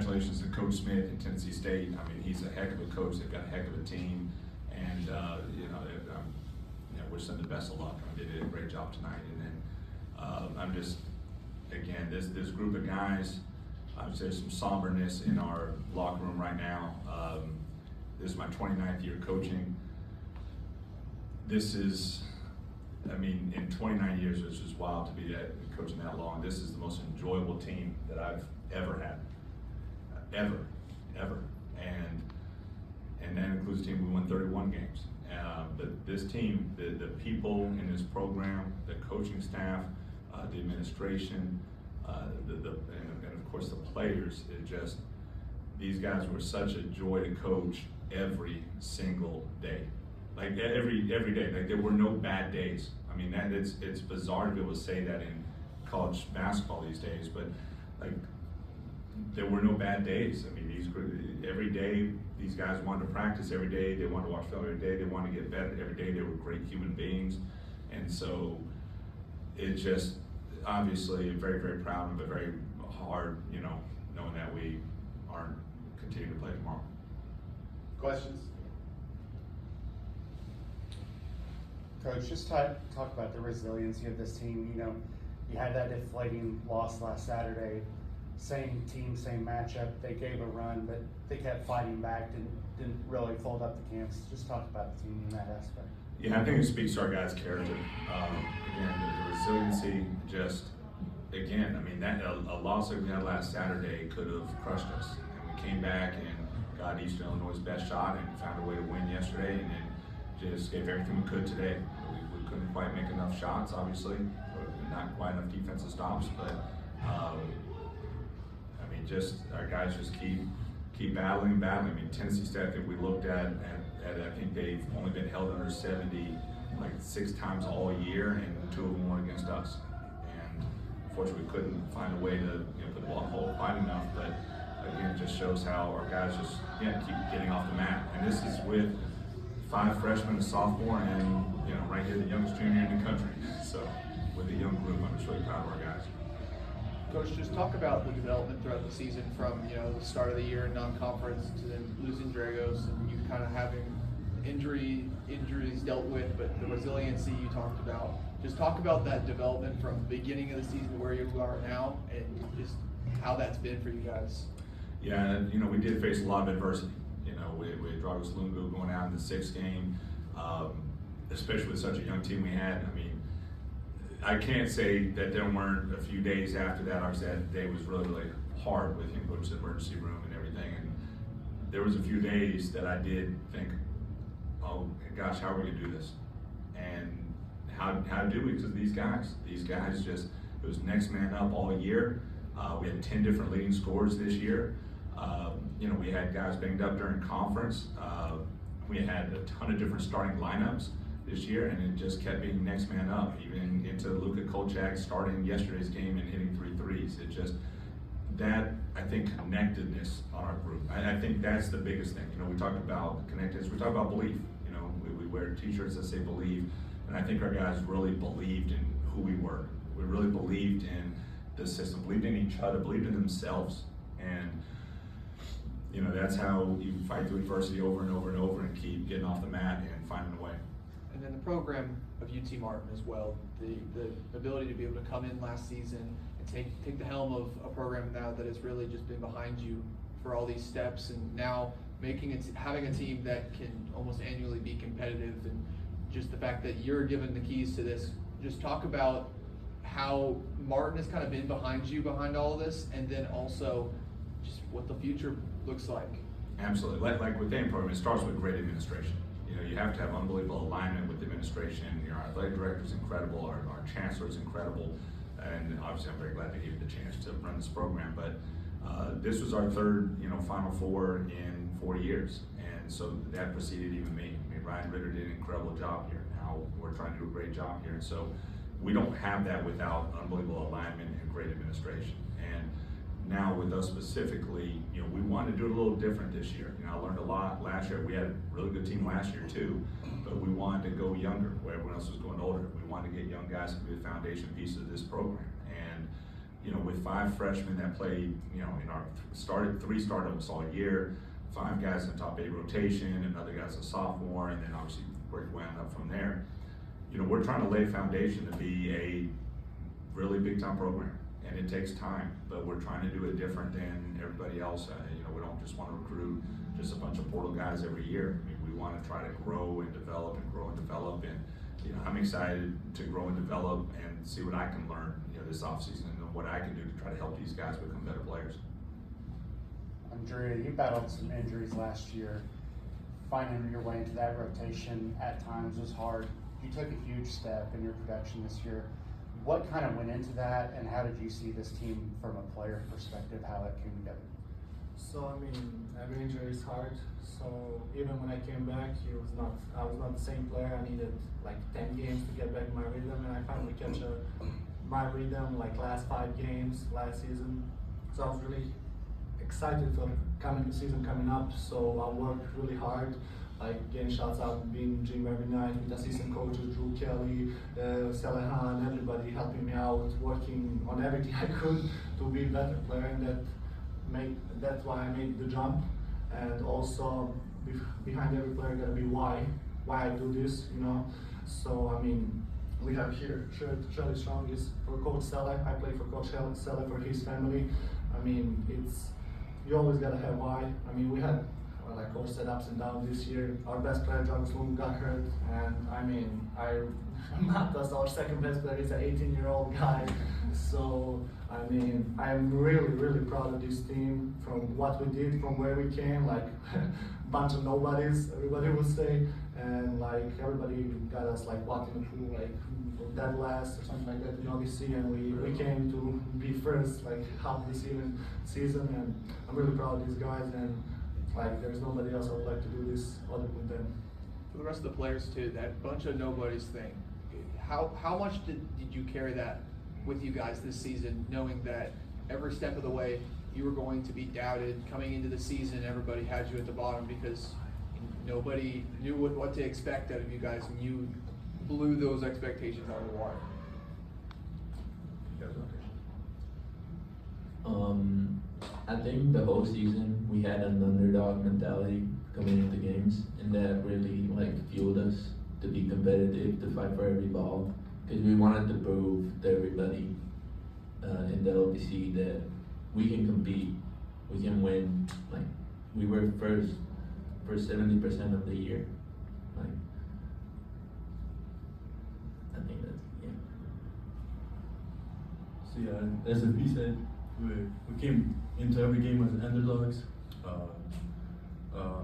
congratulations to Coach Smith in Tennessee State. I mean, he's a heck of a coach. They've got a heck of a team, and wish them the best of luck. They did a great job tonight. And then I'm just, again, this group of guys. I would say there's some somberness in our locker room right now. This is my 29th year coaching. This is, I mean, in 29 years, it's just wild to be coaching that long. This is the most enjoyable team that I've ever had, ever. And that includes a team we won 31 games. But this team, the people in this program, the coaching staff, the administration, and of course the players, these guys were such a joy to coach every single day. Like every day, like there were no bad days. I mean, it's bizarre to be able to say that in college basketball these days, but like there were no bad days. I mean, every day these guys wanted to practice every day. They wanted to watch film every day. They wanted to get better every day. They were great human beings, and so it just obviously very, very proud, but very hard, knowing that we aren't continuing to play tomorrow. Questions? Coach, just talk about the resiliency of this team. You had that deflating loss last Saturday. Same team, same matchup. They gave a run, but they kept fighting back. Didn't really fold up the camps. Just talk about the team in that aspect. Yeah, I think it speaks to our guys' character. Again, the resiliency. Again, I mean, that a loss that we had last Saturday could have crushed us, and we came back and got Eastern Illinois' best shot and found a way to win yesterday, and then just gave everything we could today. We couldn't quite make enough shots, obviously, not quite enough defensive stops, but I mean, just our guys just keep battling. I mean, Tennessee State, I think we looked at I think they've only been held under 70 like 6 times all year, and 2 of them were against us. And unfortunately, we couldn't find a way to put the ball in the hole quite enough. But again, it just shows how our guys just keep getting off the mat. And this is with 5 freshmen, a sophomore, and right here the youngest junior in the country. So with a young group, I'm just really proud of our guys. Coach, just talk about the development throughout the season from the start of the year in non-conference to then losing Dragos and you kind of having injuries dealt with, but the resiliency you talked about. Just talk about that development from the beginning of the season where you are now and just how that's been for you guys. Yeah, we did face a lot of adversity. We had Dragos Lungu going out in the 6th game, especially with such a young team we had. I mean, I can't say that there weren't a few days after that. Obviously, that day was really, really hard with him going to the emergency room and everything. And there was a few days that I did think, oh gosh, how are we going to do this? And how do we? Because these guys just, it was next man up all year. We had 10 different leading scorers this year. We had guys banged up during conference. We had a ton of different starting lineups this year, and it just kept being next man up, even into Luka Kolchak starting yesterday's game and hitting 3 threes. It just, that, I think, connectedness on our group. I think that's the biggest thing. We talk about connectedness, we talk about belief. We wear t-shirts that say believe, and I think our guys really believed in who we were. We really believed in the system, believed in each other, believed in themselves. And that's how you fight through adversity over and over and over and keep getting off the mat and finding a way. And then the program of UT Martin as well, the ability to be able to come in last season and take the helm of a program now that has really just been behind you for all these steps, and now having a team that can almost annually be competitive, and just the fact that you're given the keys to this. Just talk about how Martin has kind of been behind all of this, and then also just what the future looks like. Absolutely. Like with any program, it starts with great administration. You have to have unbelievable alignment with the administration. Our athletic director is incredible. Our chancellor is incredible. And obviously, I'm very glad to give you the chance to run this program. But this was our 3rd, Final Four in 4 years. And so that preceded even me. I mean, Ryan Ritter did an incredible job here. Now we're trying to do a great job here. And so we don't have that without unbelievable alignment and great administration. And now with us specifically, we wanted to do it a little different this year. I learned a lot last year. We had a really good team last year too, but we wanted to go younger where everyone else was going older. We wanted to get young guys to be the foundation piece of this program. And you know, with 5 freshmen that played, you know, three started almost all year, 5 guys in the top 8 rotation, another guy's a sophomore, and then obviously where it wound up from there. You know, we're trying to lay a foundation to be a really big time program, and it takes time, but we're trying to do it different than everybody else. You know, we don't just want to recruit just a bunch of portal guys every year. I mean, we want to try to grow and develop and grow and develop, and you know, I'm excited to grow and develop and see what I can learn, you know, this offseason and what I can do to try to help these guys become better players. Andrea, you battled some injuries last year. Finding your way into that rotation at times was hard. You took a huge step in your production this year. What kind of went into that, and how did you see this team from a player perspective, how it came together? So I mean, every injury is hard. So even when I came back, I was not the same player. I needed like 10 games to get back my rhythm, and I finally catch my rhythm like last 5 games last season. So I was really excited for the season coming up. So I worked really hard, like getting shots out, being in the gym every night with assistant coaches, Drew Kelly, Selehan, everybody helping me out, working on everything I could to be a better player, and that's why I made the jump. And also behind every player gotta be why I do this, you know. So I mean, we have here Shirley Strong is for Coach Seller. I play for Coach Seller for his family. I mean, you always gotta have why. I mean, we had, like Coach said, ups and downs this year. Our best player, Slum, got hurt, and I mean, Matas, our second best player, is an 18-year-old guy. So I mean, I'm really, really proud of this team from what we did, from where we came, like bunch of nobodies, everybody would say, and like everybody got us like what in the pool, like dead last or something like that, you know, this year, and we came to be first, like half the season, and I'm really proud of these guys, and like there's nobody else I would like to do this other than them. For the rest of the players too, that bunch of nobodies thing, how much did you carry that with you guys this season, knowing that every step of the way you were going to be doubted coming into the season? Everybody had you at the bottom because nobody knew what to expect out of you guys, and you blew those expectations out of the water. I think the whole season we had an underdog mentality coming into games, and that really like fueled us to be competitive, to fight for every ball, because we wanted to prove to everybody in the LBC that we can compete, we can win. Like we were first for 70% of the year. Like I think that's So yeah, as FB said, we came into every game as underdogs.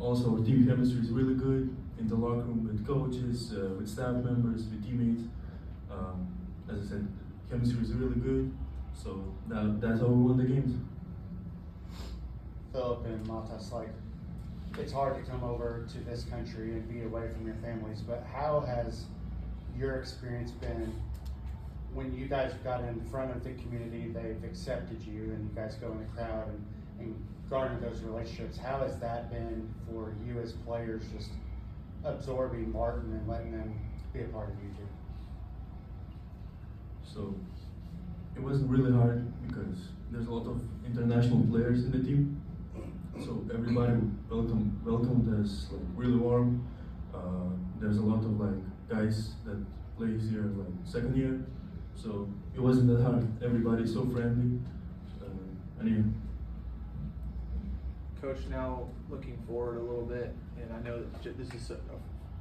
Also, our team chemistry is really good in the locker room with coaches, with staff members, with teammates. As I said, chemistry is really good. So that's how we won the games. Philip and Matas, like, it's hard to come over to this country and be away from your families, but how has your experience been when you guys got in front of the community, they've accepted you, and you guys go in the crowd and garner those relationships? How has that been for you as players, just absorbing Martin and letting them be a part of you too? So it wasn't really hard because there's a lot of international players in the team. So everybody welcomed us like really warm. There's a lot of like guys that plays here like second year. So it wasn't that hard. Everybody's so friendly. And yeah. Coach, now looking forward a little bit, and I know that this is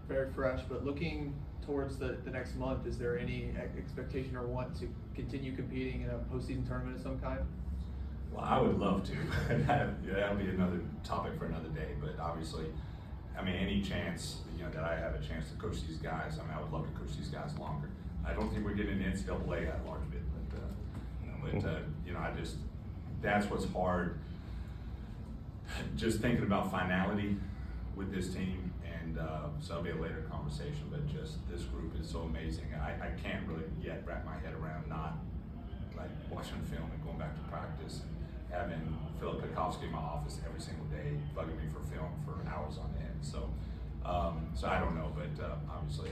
very fresh, but looking towards the next month, is there any expectation or want to continue competing in a postseason tournament of some kind? Well, I would love to. That'll be another topic for another day. But obviously, I mean, any chance that I have a chance to coach these guys, I mean, I would love to coach these guys longer. I don't think we're getting an NCAA at large bit, but I just that's what's hard. Just thinking about finality with this team, and so it'll be a later conversation. But just this group is so amazing. I can't really yet wrap my head around not like watching film and going back to practice and having Philip Pekovsky in my office every single day bugging me for film for hours on end. So I don't know, but obviously,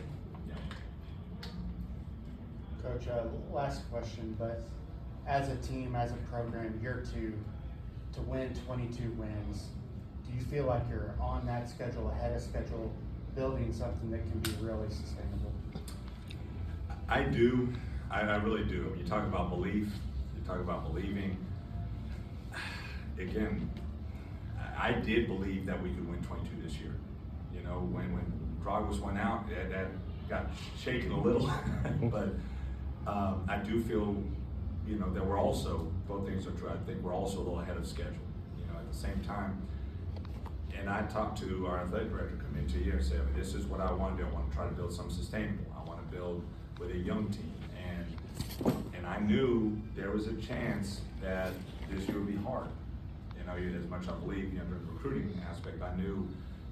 Coach, last question, but as a team, as a program, year two, to win 22 wins, do you feel like you're on that schedule, ahead of schedule, building something that can be really sustainable? I do. I really do. You talk about belief. You talk about believing. Again, I did believe that we could win 22 this year. You know, when Dragos went out, that got shaken a little. But I do feel, you know, that we're also, both things are true. I think we're also a little ahead of schedule. You know, at the same time, and I talked to our athletic director coming into the year and said, I mean, this is what I want to do. I want to try to build something sustainable. I want to build with a young team. And I knew there was a chance that this year would be hard. You know, as much as I believe, you know, the recruiting aspect, I knew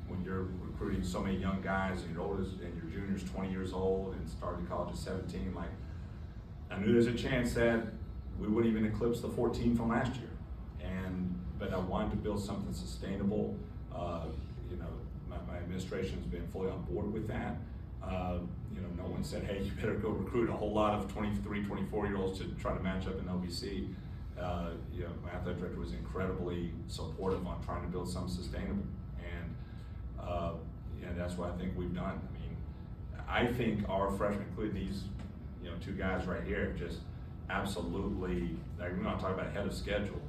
when you're recruiting so many young guys and your oldest and your junior's 20 years old and starting college at 17, like, I knew there's a chance that we wouldn't even eclipse the 14 from last year. But I wanted to build something sustainable. You know, my administration's been fully on board with that. You know, no one said, hey, you better go recruit a whole lot of 23, 24-year-olds to try to match up in OVC. You know, my athletic director was incredibly supportive on trying to build something sustainable. And that's what I think we've done. I mean, I think our freshmen, including these, you know, two guys right here, just absolutely, like, we're not talking about ahead of schedule.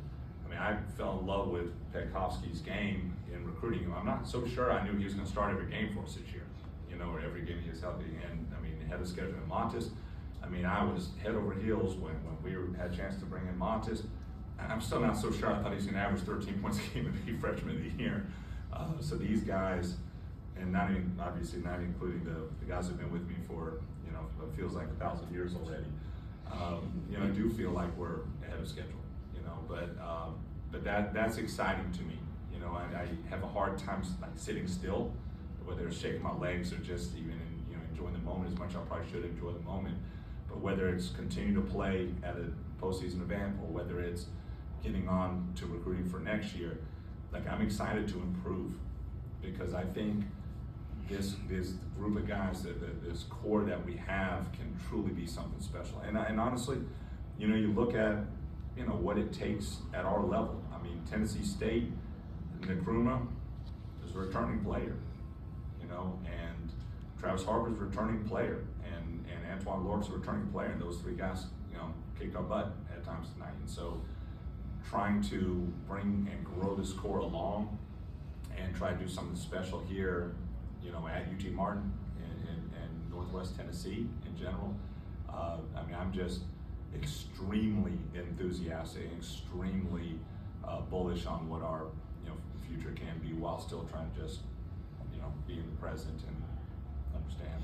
I mean, I fell in love with Petkovsky's game in recruiting him. I'm not so sure I knew he was going to start every game for us this year, you know, or every game he was healthy. And I mean, ahead of schedule in Montes, I mean, I was head over heels when we had a chance to bring in Montes. I'm still not so sure I thought he was going to average 13 points a game and be freshman of the year. So these guys, and not even, obviously not including the guys who've been with me for, you know, it feels like 1,000 years already. You know, I do feel like we're ahead of schedule, you know, but that's exciting to me. You know, I have a hard time like sitting still, whether it's shaking my legs or just even you know, enjoying the moment as much as I probably should enjoy the moment. But whether it's continue to play at a postseason event or whether it's getting on to recruiting for next year, like, I'm excited to improve, because I think this group of guys, this core that we have, can truly be something special. And honestly, you know, you look at, you know, what it takes at our level. I mean, Tennessee State, Nkrumah is a returning player, you know, and Travis Harper's a returning player, and Antoine Lork's a returning player, and those three guys, you know, kicked our butt at times tonight. And so, trying to bring and grow this core along and try to do something special here, you know, at UT Martin and Northwest Tennessee in general. I mean, I'm just extremely enthusiastic, extremely bullish on what our, you know, future can be, while still trying to just, you know, be in the present and understand